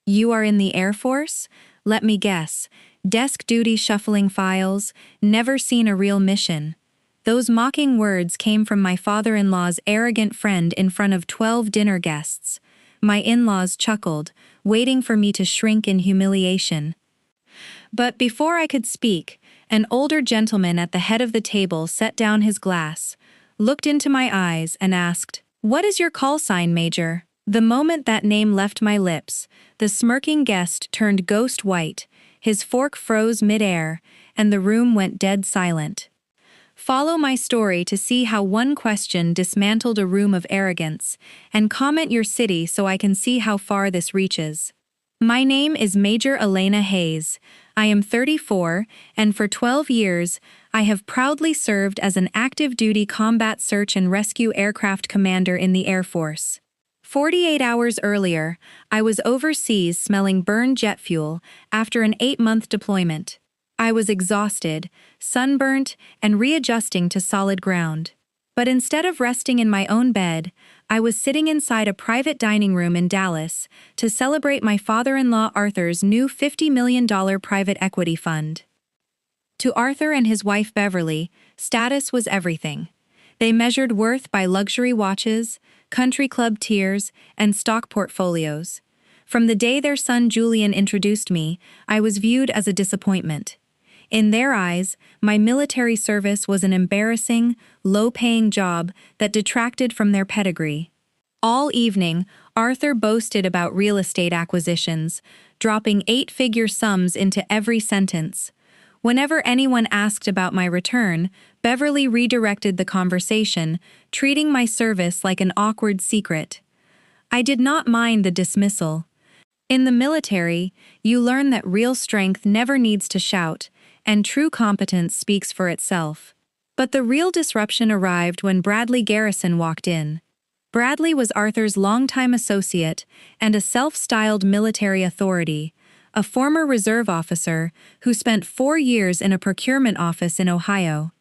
You are in the Air Force? Let me guess. Desk duty shuffling files, never seen a real mission. Those mocking words came from my father-in-law's arrogant friend in front of 12 dinner guests. My in-laws chuckled, waiting for me to shrink in humiliation. But before I could speak, an older gentleman at the head of the table set down his glass, looked into my eyes, and asked, "What is your call sign, Major?" The moment that name left my lips, the smirking guest turned ghost white, his fork froze mid-air, and the room went dead silent. Follow my story to see how one question dismantled a room of arrogance, and comment your city so I can see how far this reaches. My name is Major Elena Hayes. I am 34, and for 12 years, I have proudly served as an active-duty combat search and rescue aircraft commander in the Air Force. 48 hours earlier, I was overseas smelling burned jet fuel after an 8-month deployment. I was exhausted, sunburnt, and readjusting to solid ground. But instead of resting in my own bed, I was sitting inside a private dining room in Dallas to celebrate my father-in-law Arthur's new $50 million private equity fund. To Arthur and his wife Beverly, status was everything. They measured worth by luxury watches, country club tiers, and stock portfolios. From the day their son Julian introduced me, I was viewed as a disappointment. In their eyes, my military service was an embarrassing, low-paying job that detracted from their pedigree. All evening, Arthur boasted about real estate acquisitions, dropping 8-figure sums into every sentence. Whenever anyone asked about my return, Beverly redirected the conversation, treating my service like an awkward secret. I did not mind the dismissal. In the military, you learn that real strength never needs to shout, and true competence speaks for itself. But the real disruption arrived when Bradley Garrison walked in. Bradley was Arthur's longtime associate and a self-styled military authority, a former reserve officer who spent 4 years in a procurement office in Ohio.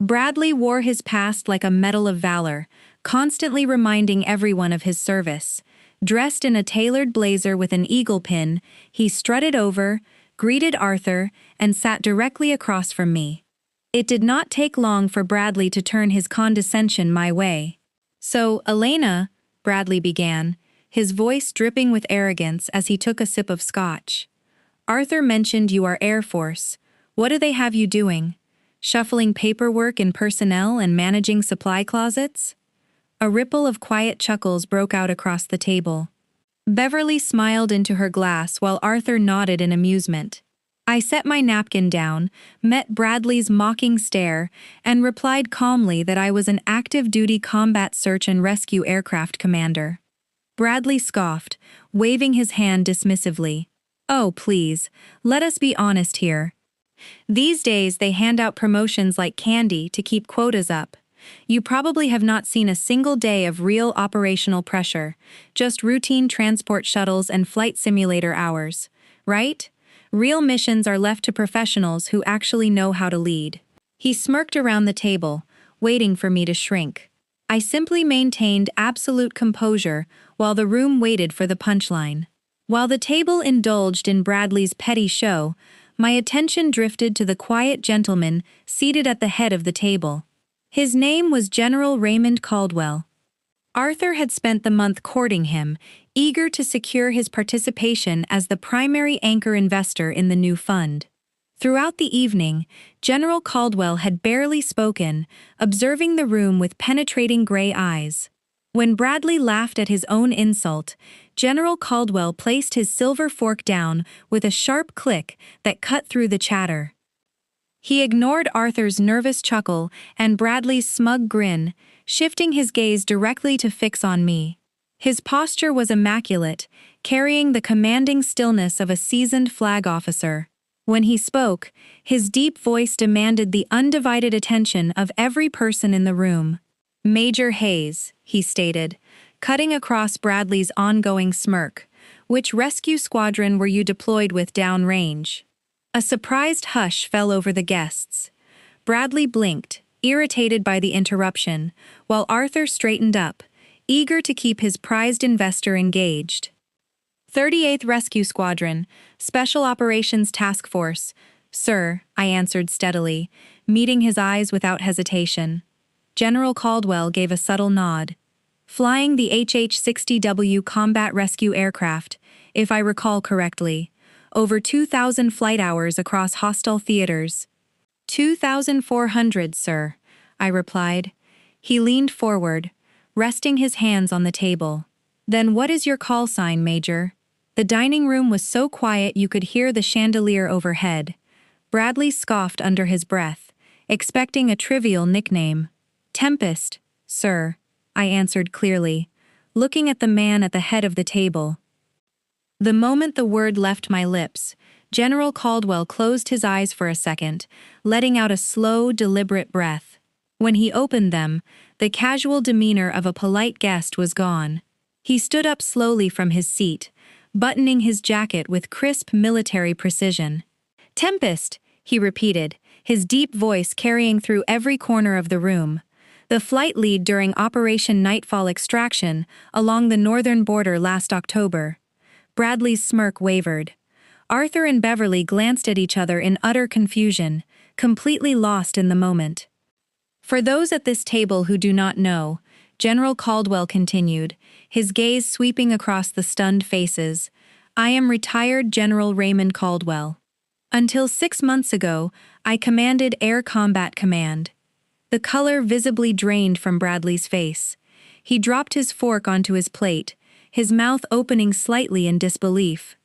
Bradley wore his past like a medal of valor, constantly reminding everyone of his service. Dressed in a tailored blazer with an eagle pin, he strutted over, greeted Arthur, and sat directly across from me. It did not take long for Bradley to turn his condescension my way. "So, Elena," Bradley began, his voice dripping with arrogance as he took a sip of scotch. "Arthur mentioned you are Air Force. What do they have you doing? Shuffling paperwork in personnel and managing supply closets?" A ripple of quiet chuckles broke out across the table. Beverly smiled into her glass while Arthur nodded in amusement. I set my napkin down, met Bradley's mocking stare, and replied calmly that I was an active-duty combat search and rescue aircraft commander. Bradley scoffed, waving his hand dismissively. "Oh, please, let us be honest here. These days they hand out promotions like candy to keep quotas up. You probably have not seen a single day of real operational pressure, just routine transport shuttles and flight simulator hours, right? Real missions are left to professionals who actually know how to lead." He smirked around the table, waiting for me to shrink. I simply maintained absolute composure while the room waited for the punchline. While the table indulged in Bradley's petty show, my attention drifted to the quiet gentleman seated at the head of the table. His name was General Raymond Caldwell. Arthur had spent the month courting him, eager to secure his participation as the primary anchor investor in the new fund. Throughout the evening, General Caldwell had barely spoken, observing the room with penetrating gray eyes. When Bradley laughed at his own insult, General Caldwell placed his silver fork down with a sharp click that cut through the chatter. He ignored Arthur's nervous chuckle and Bradley's smug grin, shifting his gaze directly to fix on me. His posture was immaculate, carrying the commanding stillness of a seasoned flag officer. When he spoke, his deep voice demanded the undivided attention of every person in the room. "Major Hayes," he stated, cutting across Bradley's ongoing smirk, "which rescue squadron were you deployed with downrange?" A surprised hush fell over the guests. Bradley blinked, irritated by the interruption, while Arthur straightened up, eager to keep his prized investor engaged. 38th Rescue Squadron, Special Operations Task Force. Sir, I answered steadily, meeting his eyes without hesitation. General Caldwell gave a subtle nod. Flying the HH-60W combat rescue aircraft, if I recall correctly. Over 2,000 flight hours across hostile theaters. 2,400, sir, I replied. He leaned forward, resting his hands on the table. Then what is your call sign, Major? The dining room was so quiet you could hear the chandelier overhead. Bradley scoffed under his breath, expecting a trivial nickname. Tempest, sir, I answered clearly, looking at the man at the head of the table. The moment the word left my lips, General Caldwell closed his eyes for a second, letting out a slow, deliberate breath. When he opened them, the casual demeanor of a polite guest was gone. He stood up slowly from his seat, buttoning his jacket with crisp military precision. Tempest, he repeated, his deep voice carrying through every corner of the room. The flight lead during Operation Nightfall Extraction along the northern border last October. Bradley's smirk wavered. Arthur and Beverly glanced at each other in utter confusion, completely lost in the moment. For those at this table who do not know, General Caldwell continued, his gaze sweeping across the stunned faces. I am retired General Raymond Caldwell. Until 6 months ago, I commanded Air Combat Command. The color visibly drained from Bradley's face. He dropped his fork onto his plate, his mouth opening slightly in disbelief.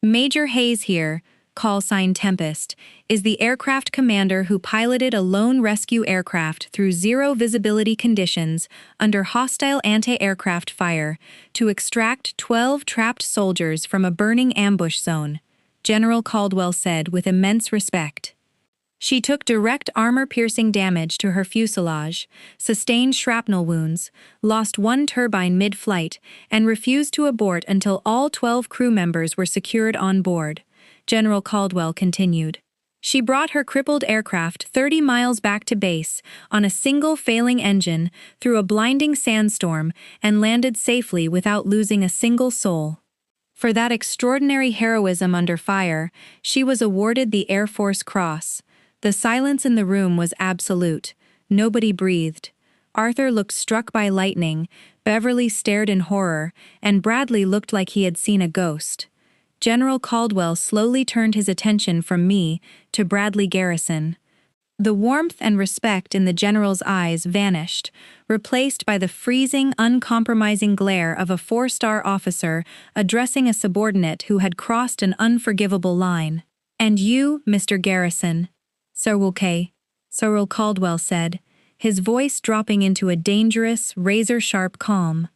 Major Hayes here, Callsign Tempest, is the aircraft commander who piloted a lone rescue aircraft through zero visibility conditions under hostile anti-aircraft fire to extract 12 trapped soldiers from a burning ambush zone, General Caldwell said with immense respect. She took direct armor-piercing damage to her fuselage, sustained shrapnel wounds, lost one turbine mid-flight, and refused to abort until all 12 crew members were secured on board. General Caldwell continued. She brought her crippled aircraft 30 miles back to base on a single failing engine through a blinding sandstorm and landed safely without losing a single soul. For that extraordinary heroism under fire, she was awarded the Air Force Cross. The silence in the room was absolute. Nobody breathed. Arthur looked struck by lightning, Beverly stared in horror, and Bradley looked like he had seen a ghost. General Caldwell slowly turned his attention from me to Bradley Garrison. The warmth and respect in the general's eyes vanished, replaced by the freezing, uncompromising glare of a 4-star officer addressing a subordinate who had crossed an unforgivable line. And you, Mr. Garrison? Sir Cyril Caldwell said, his voice dropping into a dangerous, razor-sharp calm.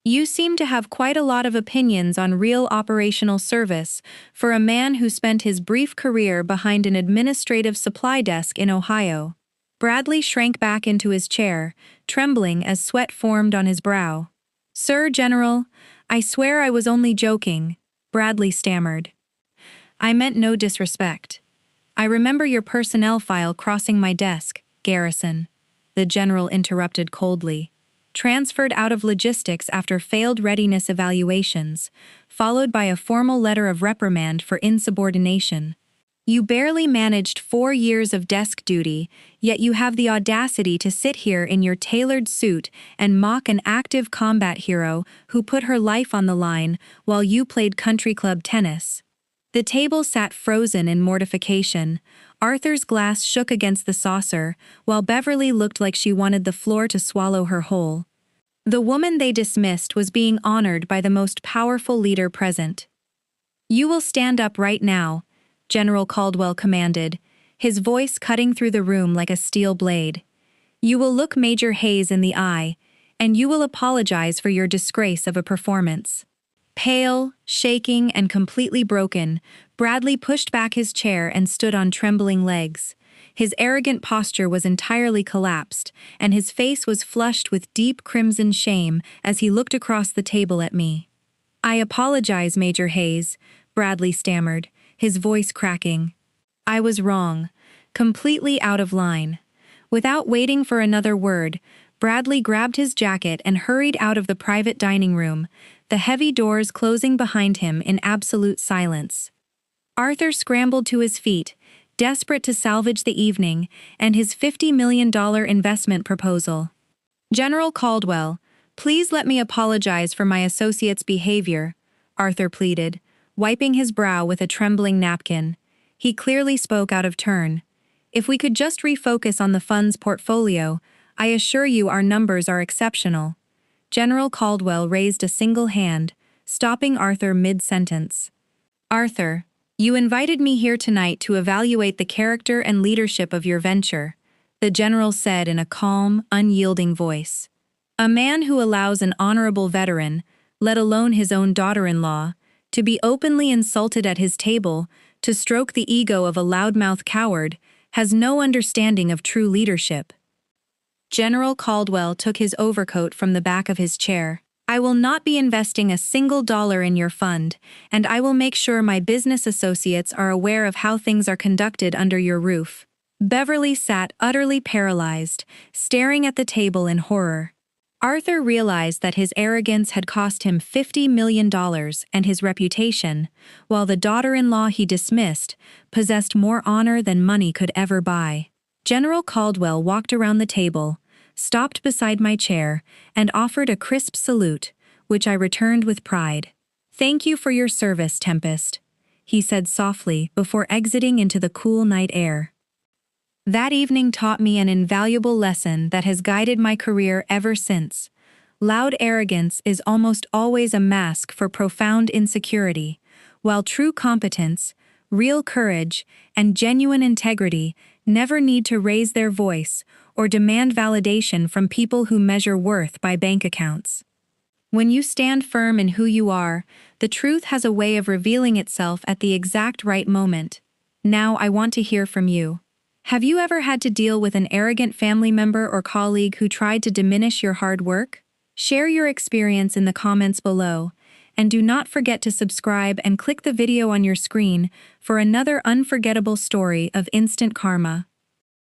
You seem to have quite a lot of opinions on real operational service for a man who spent his brief career behind an administrative supply desk in Ohio. Bradley shrank back into his chair, trembling as sweat formed on his brow. Sir General, I swear I was only joking, Bradley stammered. I meant no disrespect. I remember your personnel file crossing my desk, Garrison, the general interrupted coldly. Transferred out of logistics after failed readiness evaluations, followed by a formal letter of reprimand for insubordination. You barely managed 4 years of desk duty, yet you have the audacity to sit here in your tailored suit and mock an active combat hero who put her life on the line while you played country club tennis. The table sat frozen in mortification. Arthur's glass shook against the saucer, while Beverly looked like she wanted the floor to swallow her whole. The woman they dismissed was being honored by the most powerful leader present. You will stand up right now, General Caldwell commanded, his voice cutting through the room like a steel blade. You will look Major Hayes in the eye, and you will apologize for your disgrace of a performance. Pale, shaking, and completely broken, Bradley pushed back his chair and stood on trembling legs. His arrogant posture was entirely collapsed, and his face was flushed with deep crimson shame as he looked across the table at me. I apologize, Major Hayes, Bradley stammered, his voice cracking. I was wrong, completely out of line. Without waiting for another word, Bradley grabbed his jacket and hurried out of the private dining room, the heavy doors closing behind him in absolute silence. Arthur scrambled to his feet, desperate to salvage the evening and his $50 million investment proposal. "General Caldwell, please let me apologize for my associate's behavior," Arthur pleaded, wiping his brow with a trembling napkin. He clearly spoke out of turn. "If we could just refocus on the fund's portfolio, I assure you our numbers are exceptional." General Caldwell raised a single hand, stopping Arthur mid-sentence. "Arthur, you invited me here tonight to evaluate the character and leadership of your venture," the general said in a calm, unyielding voice. "A man who allows an honorable veteran, let alone his own daughter-in-law, to be openly insulted at his table, to stroke the ego of a loudmouth coward, has no understanding of true leadership." General Caldwell took his overcoat from the back of his chair. "I will not be investing a single dollar in your fund, and I will make sure my business associates are aware of how things are conducted under your roof." Beverly sat utterly paralyzed, staring at the table in horror. Arthur realized that his arrogance had cost him $50 million and his reputation, while the daughter-in-law he dismissed possessed more honor than money could ever buy. General Caldwell walked around the table, stopped beside my chair, and offered a crisp salute, which I returned with pride. "Thank you for your service, Tempest," he said softly before exiting into the cool night air. That evening taught me an invaluable lesson that has guided my career ever since. Loud arrogance is almost always a mask for profound insecurity, while true competence, real courage, and genuine integrity never need to raise their voice or demand validation from people who measure worth by bank accounts. When you stand firm in who you are, the truth has a way of revealing itself at the exact right moment. Now I want to hear from you. Have you ever had to deal with an arrogant family member or colleague who tried to diminish your hard work? Share your experience in the comments below, and do not forget to subscribe and click the video on your screen for another unforgettable story of instant karma.